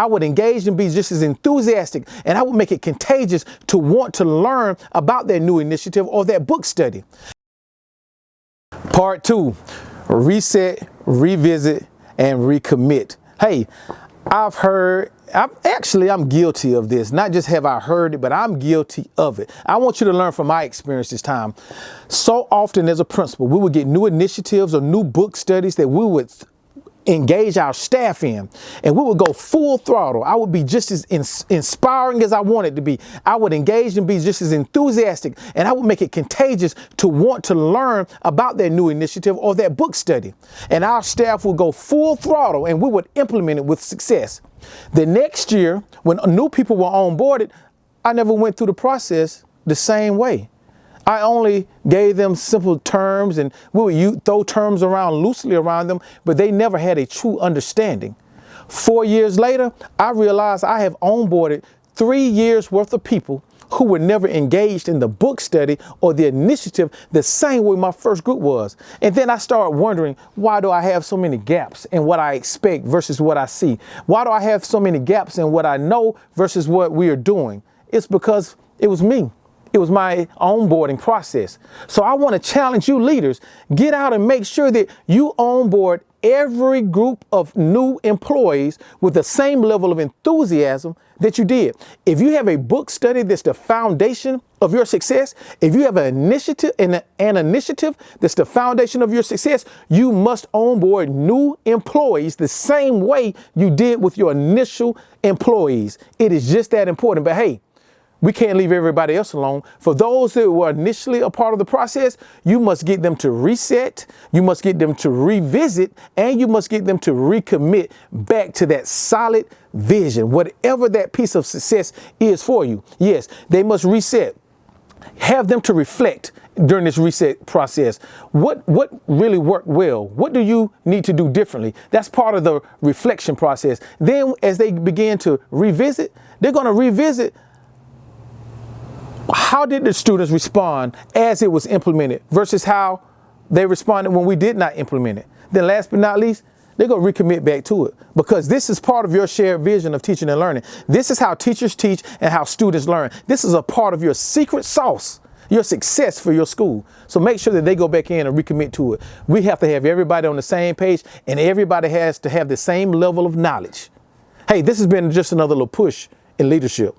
I would engage and be just as enthusiastic, and I would make it contagious to want to learn about that new initiative or that book study. Part 2, reset, revisit, and recommit. Hey, I'm guilty of this. Not just have I heard it, but I'm guilty of it. I want you to learn from my experience this time. So often as a principal, we would get new initiatives or new book studies that we would engage our staff in, and we would go full throttle. I would be just as inspiring as I wanted to be. I would engage and be just as enthusiastic, and I would make it contagious to want to learn about that new initiative or that book study. And our staff would go full throttle, and we would implement it with success. The next year, when new people were onboarded, I never went through the process the same way. I only gave them simple terms, and we would throw terms around loosely around them, but they never had a true understanding. 4 years later, I realized I have onboarded 3 years worth of people who were never engaged in the book study or the initiative the same way my first group was. And then I started wondering, why do I have so many gaps in what I expect versus what I see? Why do I have so many gaps in what I know versus what we are doing? It's because it was me. It was my onboarding process. So I want to challenge you leaders, get out and make sure that you onboard every group of new employees with the same level of enthusiasm that you did. If you have a book study that's the foundation of your success, if you have an initiative that's the foundation of your success, you must onboard new employees the same way you did with your initial employees. It is just that important. But hey, we can't leave everybody else alone. For those that were initially a part of the process, you must get them to reset, you must get them to revisit, and you must get them to recommit back to that solid vision, whatever that piece of success is for you. Yes, they must reset. Have them to reflect during this reset process. What really worked well? What do you need to do differently? That's part of the reflection process. Then as they begin to revisit, they're going to revisit how did the students respond as it was implemented versus how they responded when we did not implement it. Then last but not least, they're going to recommit back to it, because this is part of your shared vision of teaching and learning. This is how teachers teach and how students learn. This is a part of your secret sauce, your success for your school. So make sure that they go back in and recommit to it. We have to have everybody on the same page, and everybody has to have the same level of knowledge. Hey, this has been just another little push in leadership.